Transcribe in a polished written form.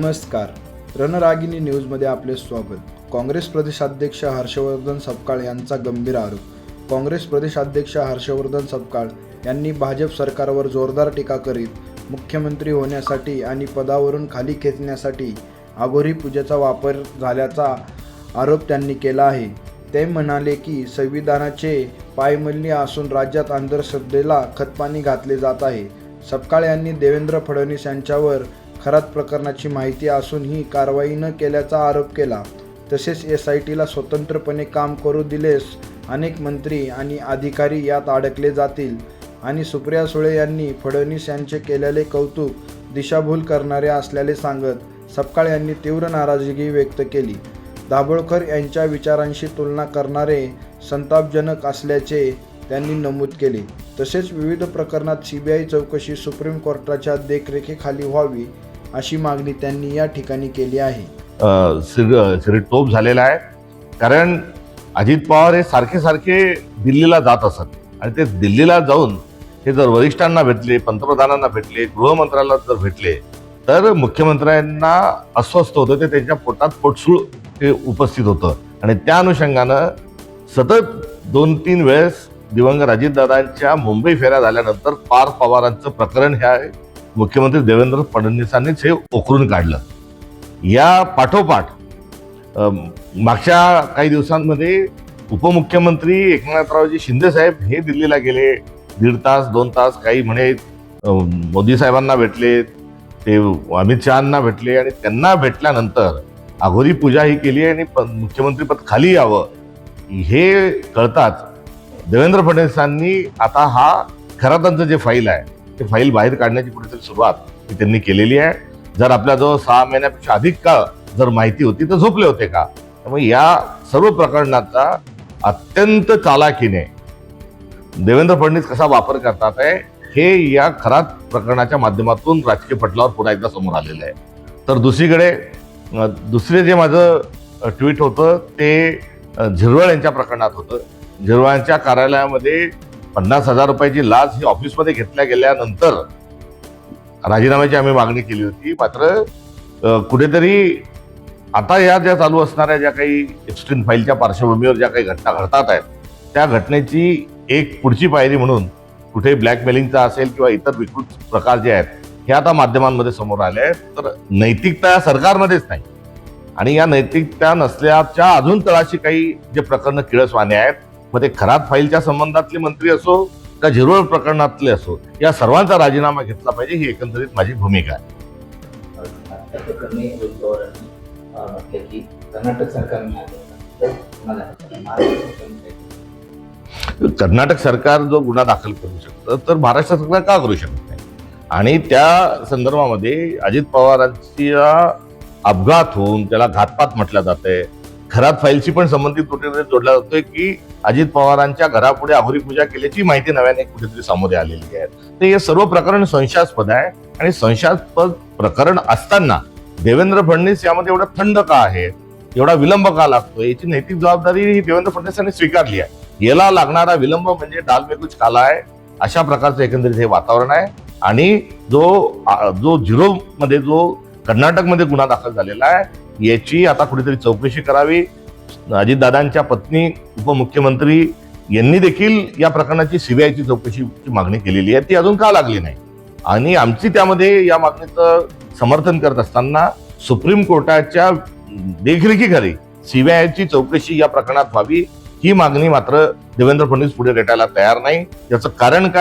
नमस्कार, रणरागिणी न्यूजमध्ये आपले स्वागत. काँग्रेस प्रदेशाध्यक्ष हर्षवर्धन सपकाळ यांचा गंभीर आरोप. काँग्रेस प्रदेशाध्यक्ष हर्षवर्धन सपकाळ यांनी भाजप सरकारवर जोरदार टीका करीत मुख्यमंत्री होण्यासाठी आणि पदावरून खाली खेचण्यासाठी अघोरी पूजेचा वापर झाल्याचा आरोप त्यांनी केला आहे. ते म्हणाले की संविधानाचे पायमल्ली असून राज्यात अंधश्रद्धेला खतपाणी घातले जात आहे. सपकाळ यांनी देवेंद्र फडणवीस यांच्यावर खरात प्रकरणाची माहिती असूनही कारवाई न केल्याचा आरोप केला. तसेच SITला स्वतंत्रपणे काम करू दिलेस अनेक मंत्री आणि अधिकारी यात अडकले जातील आणि सुप्रिया सुळे यांनी फडणवीस यांचे केलेले कौतुक दिशाभूल करणारे असल्याचे सांगत सपकाळ यांनी तीव्र नाराजगी व्यक्त केली. दाभोळकर यांच्या विचारांशी तुलना करणारे संतापजनक असल्याचे त्यांनी नमूद केले. तसेच विविध प्रकरणात CBI चौकशी सुप्रीम कोर्टाच्या देखरेखीखाली व्हावी अशी मागणी त्यांनी या ठिकाणी केली आहे. टोप झालेला आहे, कारण अजित पवार हे सारखे सारखे दिल्लीला जात असत आणि ते दिल्लीला जाऊन हे जर वरिष्ठांना भेटले, पंतप्रधानांना भेटले, गृहमंत्र्याला जर भेटले तर मुख्यमंत्र्यांना अस्वस्थ होतं, ते त्यांच्या पोटात पोटसूळ ते उपस्थित होतं आणि त्या अनुषंगानं सतत 2-3 वेळेस दिवंगत अजितदादांच्या मुंबई फेऱ्या झाल्यानंतर पार्थ पवारांचं प्रकरण ह्या मुख्यमंत्री देवेंद्र फडणवीसांनीच हे उकरून काढलं. या पाठोपाठ मागच्या काही दिवसांमध्ये उपमुख्यमंत्री एकनाथरावजी शिंदे साहेब हे दिल्लीला गेले. 1.5 तास 2 तास, काही म्हणे मोदी साहेबांना भेटले, ते अमित शहांना भेटले आणि त्यांना भेटल्यानंतर अघोरी पूजा ही केली आणि मुख्यमंत्रीपद खाली यावं हे कळताच देवेंद्र फडणवीसांनी आता हा खरातांचं जे फाईल आहे ते फाईल बाहेर काढण्याची कुठेतरी सुरुवात ही त्यांनी केलेली आहे. जर आपल्याजवळ 6 महिन्यापेक्षा अधिक काळ जर माहिती होती तर झोपले होते का? त्यामुळे या सर्व प्रकरणाचा अत्यंत चालाखीने देवेंद्र फडणवीस कसा वापर करतात आहे हे या खरात प्रकरणाच्या माध्यमातून राजकीय पटलावर पुन्हा एकदा समोर आलेलं आहे. तर दुसरे जे माझं ट्विट होतं ते झिरवळ यांच्या प्रकरणात होतं. झिरवळांच्या कार्यालयामध्ये 50,000 रुपयाची लाच ही ऑफिसमध्ये घेतल्या गेल्यानंतर राजीनाम्याची आम्ही मागणी केली होती. मात्र कुठेतरी आता या ज्या चालू असणाऱ्या ज्या काही एक्स्ट्रीम फाईलच्या पार्श्वभूमीवर ज्या काही घटना घडतात आहेत त्या घटनेची एक पुढची पायरी म्हणून कुठे ब्लॅकमेलिंगचा असेल किंवा इतर विकृत प्रकार जे आहेत हे आता माध्यमांमध्ये समोर आले आहेत. तर नैतिकता सरकारमध्येच नाही आणि या नैतिकता नसल्याच्या अजून तळाशी काही जे प्रकरण किळसवाने आहेत, मग ते खरात फाईलच्या संबंधातले मंत्री असो का झिरवळ प्रकरणातले असो, या सर्वांचा राजीनामा घेतला पाहिजे ही एकंदरीत माझी भूमिका आहे. कर्नाटक सरकार जो गुन्हा दाखल करू शकतं तर महाराष्ट्र सरकार का करू शकत नाही? आणि त्या संदर्भामध्ये अजित पवारांच्या अपघात होऊन त्याला घातपात म्हटलं जातंय. खरात फाईलशी पण संबंधित कुठेतरी जोडला जातोय की अजित पवारांच्या घरापुढे अघोरी पूजा केल्याची माहिती नव्याने कुठेतरी समोर आलेली आहे. तर हे सर्व प्रकरण संशयास्पद आहे आणि संशयास्पद प्रकरण असताना देवेंद्र फडणवीस यामध्ये एवढा थंड का आहे, एवढा विलंब का लागतोय याची नैतिक जबाबदारी देवेंद्र फडणवीसांनी स्वीकारली आहे. याला लागणारा विलंब म्हणजे डाल में कुछ काला आहे अशा प्रकारचं एकंदरीत हे वातावरण आहे. आणि जो झिरो मध्ये जो कर्नाटकमध्ये गुन्हा दाखल झालेला आहे याची आता कुठेतरी चौकशी करावी. अजितदादांच्या पत्नी उपमुख्यमंत्री यांनी देखील या प्रकरणाची CBIची चौकशीची मागणी केलेली आहे, ती अजून का लागली नाही? आणि आमची त्यामध्ये या मागणीचं समर्थन करत असताना सुप्रीम कोर्टाच्या देखरेखीखाली CBIची चौकशी या प्रकरणात व्हावी ही मागणी मात्र देवेंद्र फडणवीस पुढे रेटायला तयार नाही. याचं कारण काय?